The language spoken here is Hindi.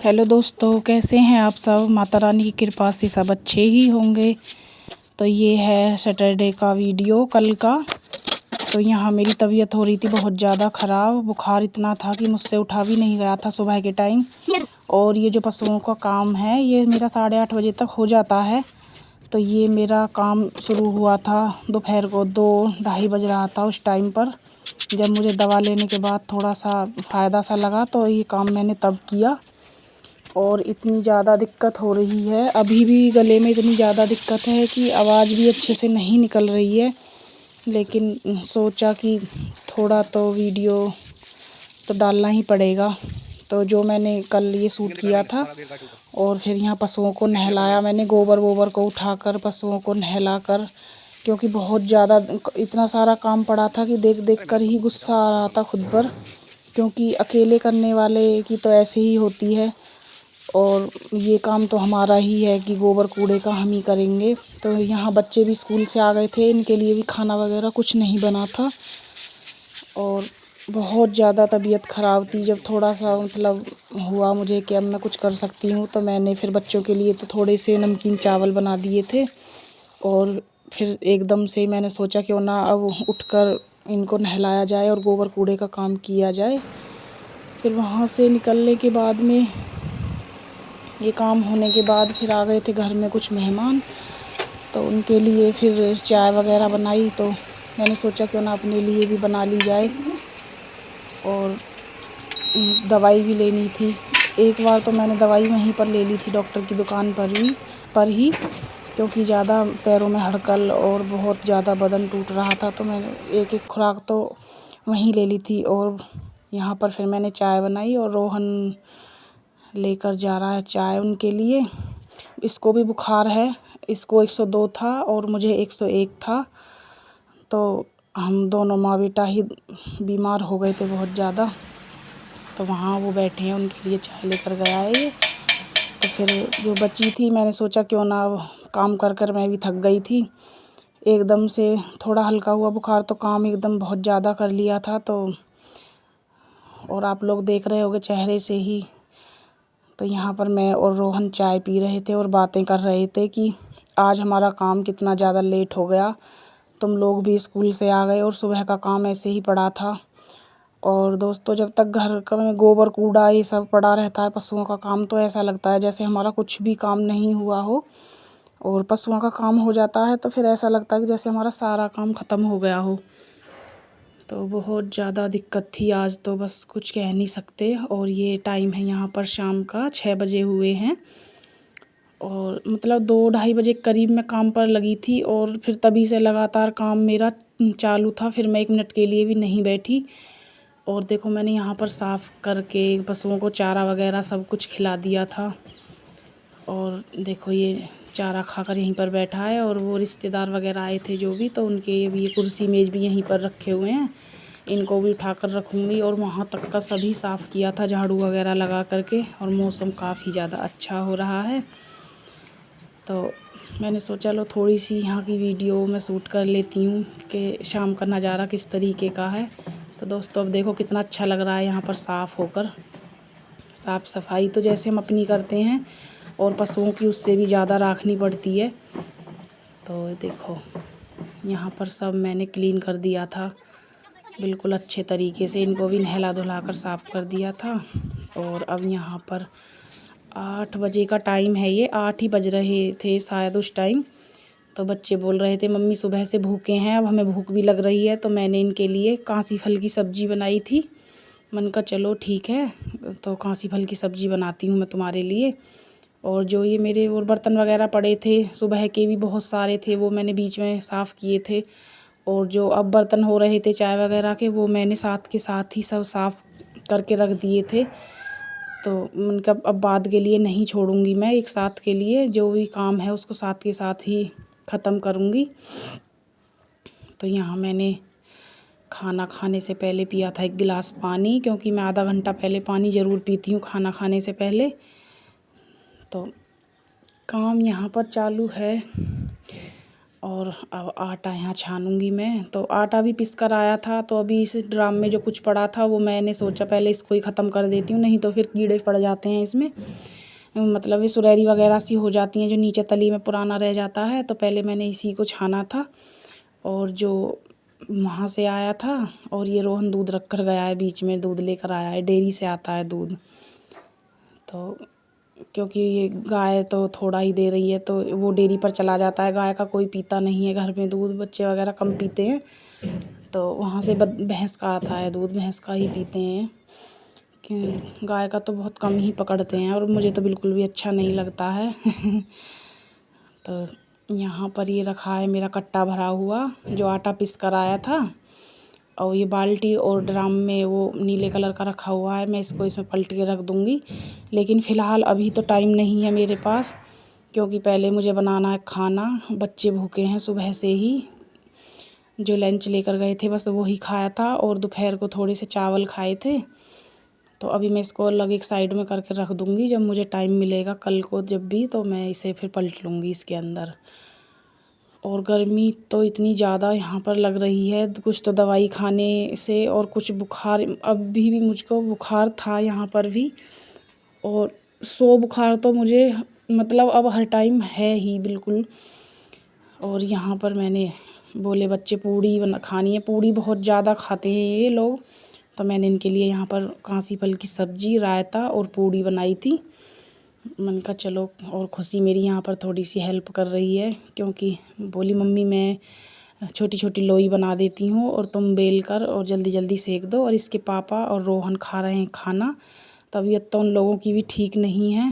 हेलो दोस्तों, कैसे हैं आप सब। माता रानी की कृपा से सब अच्छे ही होंगे। तो ये है सैटरडे का वीडियो कल का। तो यहाँ मेरी तबीयत हो रही थी बहुत ज़्यादा ख़राब। बुखार इतना था कि मुझसे उठा भी नहीं गया था सुबह के टाइम। और ये जो पशुओं का काम है ये मेरा 8:30 बजे तक हो जाता है। तो ये मेरा काम शुरू हुआ था दोपहर को 2-2:30 बज रहा था उस टाइम पर। जब मुझे दवा लेने के बाद थोड़ा सा फ़ायदा सा लगा तो ये काम मैंने तब किया। और इतनी ज़्यादा दिक्कत हो रही है, अभी भी गले में इतनी ज़्यादा दिक्कत है कि आवाज़ भी अच्छे से नहीं निकल रही है। लेकिन सोचा कि थोड़ा तो वीडियो तो डालना ही पड़ेगा। तो जो मैंने कल ये शूट किया था और फिर यहाँ पशुओं को नहलाया मैंने, गोबर वोबर को उठाकर पशुओं को नहलाकर, क्योंकि बहुत ज़्यादा इतना सारा काम पड़ा था कि देख देख कर ही गुस्सा आ रहा था खुद पर। क्योंकि अकेले करने वाले की तो ऐसे ही होती है और ये काम तो हमारा ही है कि गोबर कूड़े का हम ही करेंगे। तो यहाँ बच्चे भी स्कूल से आ गए थे, इनके लिए भी खाना वगैरह कुछ नहीं बना था। और बहुत ज़्यादा तबीयत ख़राब थी। जब थोड़ा सा मतलब हुआ मुझे कि अब मैं कुछ कर सकती हूँ तो मैंने फिर बच्चों के लिए तो थोड़े से नमकीन चावल बना दिए थे। और फिर एकदम से मैंने सोचा क्यों ना अब उठकर इनको नहलाया जाए और गोबर कूड़े का काम किया जाए। फिर वहाँ से निकलने के बाद में ये काम होने के बाद फिर आ गए थे घर में कुछ मेहमान। तो उनके लिए फिर चाय वगैरह बनाई। तो मैंने सोचा क्यों ना अपने लिए भी बना ली जाए। और दवाई भी लेनी थी। एक बार तो मैंने दवाई वहीं पर ले ली थी डॉक्टर की दुकान पर ही क्योंकि ज़्यादा पैरों में हड़कल और बहुत ज़्यादा बदन टूट रहा था। तो मैंने एक एक खुराक तो वहीं ले ली थी। और यहाँ पर फिर मैंने चाय बनाई और रोहन लेकर जा रहा है चाय उनके लिए। इसको भी बुखार है, इसको 102 था और मुझे 101 था। तो हम दोनों माँ बेटा ही बीमार हो गए थे बहुत ज़्यादा। तो वहाँ वो बैठे हैं, उनके लिए चाय लेकर गया है ये। तो फिर जो बची थी मैंने सोचा क्यों ना, काम कर कर मैं भी थक गई थी। एकदम से थोड़ा हल्का हुआ बुखार तो काम एकदम बहुत ज़्यादा कर लिया था। तो और आप लोग देख रहे होंगे चेहरे से ही। तो यहाँ पर मैं और रोहन चाय पी रहे थे और बातें कर रहे थे कि आज हमारा काम कितना ज़्यादा लेट हो गया। तुम लोग भी स्कूल से आ गए और सुबह का काम ऐसे ही पड़ा था। और दोस्तों, जब तक घर का में गोबर कूड़ा ये सब पड़ा रहता है पशुओं का काम, तो ऐसा लगता है जैसे हमारा कुछ भी काम नहीं हुआ हो। और पशुओं का काम हो जाता है तो फिर ऐसा लगता है कि जैसे हमारा सारा काम ख़त्म हो गया हो। तो बहुत ज़्यादा दिक्कत थी आज, तो बस कुछ कह नहीं सकते। और ये टाइम है यहाँ पर शाम का 6 बजे हुए हैं। और मतलब 2-2:30 बजे करीब मैं काम पर लगी थी और फिर तभी से लगातार काम मेरा चालू था। फिर मैं 1 मिनट के लिए भी नहीं बैठी। और देखो मैंने यहाँ पर साफ़ करके पशुओं को चारा वगैरह सब कुछ खिला दिया था। और देखो ये चारा खाकर यहीं पर बैठा है। और वो रिश्तेदार वगैरह आए थे जो भी, तो उनके भी ये कुर्सी मेज़ भी यहीं पर रखे हुए हैं। इनको भी उठाकर रखूँगी। और वहाँ तक का सभी साफ़ किया था झाड़ू वगैरह लगा करके। और मौसम काफ़ी ज़्यादा अच्छा हो रहा है। तो मैंने सोचा लो थोड़ी सी यहाँ की वीडियो मैं शूट कर लेती हूँ कि शाम का नज़ारा किस तरीके का है। तो दोस्तों अब देखो कितना अच्छा लग रहा है यहाँ पर साफ़ होकर। साफ़ सफाई तो जैसे हम अपनी करते हैं और पशुओं की उससे भी ज़्यादा रखनी पड़ती है। तो देखो यहाँ पर सब मैंने क्लीन कर दिया था बिल्कुल अच्छे तरीके से। इनको भी नहला धुला कर साफ़ कर दिया था। और अब यहाँ पर 8 बजे का टाइम है, ये 8 ही बज रहे थे शायद उस टाइम। तो बच्चे बोल रहे थे मम्मी सुबह से भूखे हैं, अब हमें भूख भी लग रही है। तो मैंने इनके लिए कांसी फल की सब्ज़ी बनाई थी। मन का चलो ठीक है, तो कांसी फल की सब्ज़ी बनाती हूँ मैं तुम्हारे लिए। और जो ये मेरे और बर्तन वगैरह पड़े थे सुबह के भी बहुत सारे थे, वो मैंने बीच में साफ़ किए थे। और जो अब बर्तन हो रहे थे चाय वगैरह के, वो मैंने साथ के साथ ही सब साफ़ करके रख दिए थे। तो उनका अब बाद के लिए नहीं छोड़ूंगी मैं, एक साथ के लिए जो भी काम है उसको साथ के साथ ही ख़त्म करूँगी। तो यहाँ मैंने खाना खाने से पहले पिया था 1 गिलास पानी, क्योंकि मैं आधा घंटा पहले पानी ज़रूर पीती हूँ खाना खाने से पहले। तो काम यहाँ पर चालू है। और अब आटा यहाँ छानूंगी मैं। तो आटा भी पिस कर आया था, तो अभी इस ड्राम में जो कुछ पड़ा था वो मैंने सोचा पहले इसको ही ख़त्म कर देती हूँ, नहीं तो फिर कीड़े पड़ जाते हैं इसमें, मतलब ये सुरैरी वगैरह सी हो जाती हैं जो नीचे तली में पुराना रह जाता है। तो पहले मैंने इसी को छाना था, और जो वहाँ से आया था, और ये रोहन दूध रख कर गया है, बीच में दूध लेकर आया है, डेयरी से आता है दूध। तो क्योंकि ये गाय तो थोड़ा ही दे रही है, तो वो डेयरी पर चला जाता है, गाय का कोई पीता नहीं है घर में दूध, बच्चे वगैरह कम पीते हैं। तो वहाँ से भैंस का आता है दूध, भैंस का ही पीते हैं, कि गाय का तो बहुत कम ही पकड़ते हैं, और मुझे तो बिल्कुल भी अच्छा नहीं लगता है। तो यहाँ पर ये रखा है मेरा कट्टा भरा हुआ जो आटा पिस कर आया था, और ये बाल्टी और ड्राम में वो नीले कलर का रखा हुआ है। मैं इसको इसमें पलट के रख दूँगी, लेकिन फ़िलहाल अभी तो टाइम नहीं है मेरे पास, क्योंकि पहले मुझे बनाना है खाना। बच्चे भूखे हैं, सुबह से ही जो लंच लेकर गए थे बस वही खाया था, और दोपहर को थोड़े से चावल खाए थे। तो अभी मैं इसको अलग एक साइड में करके रख दूँगी, जब मुझे टाइम मिलेगा कल को जब भी, तो मैं इसे फिर पलट लूँगी इसके अंदर। और गर्मी तो इतनी ज़्यादा यहाँ पर लग रही है, कुछ तो दवाई खाने से और कुछ बुखार, अभी भी मुझको बुखार था यहाँ पर भी, और सो बुखार तो मुझे मतलब अब हर टाइम है ही बिल्कुल। और यहाँ पर मैंने बोले बच्चे पूड़ी बना खानी है, पूड़ी बहुत ज़्यादा खाते हैं ये लोग, तो मैंने इनके लिए यहाँ पर कांसी फल की सब्ज़ी, रायता और पूड़ी बनाई थी। मन का चलो, और खुशी मेरी यहाँ पर थोड़ी सी हेल्प कर रही है, क्योंकि बोली मम्मी मैं छोटी छोटी लोई बना देती हूँ और तुम बेल कर और जल्दी जल्दी सेक दो। और इसके पापा और रोहन खा रहे हैं खाना, तबीयत तो उन लोगों की भी ठीक नहीं है।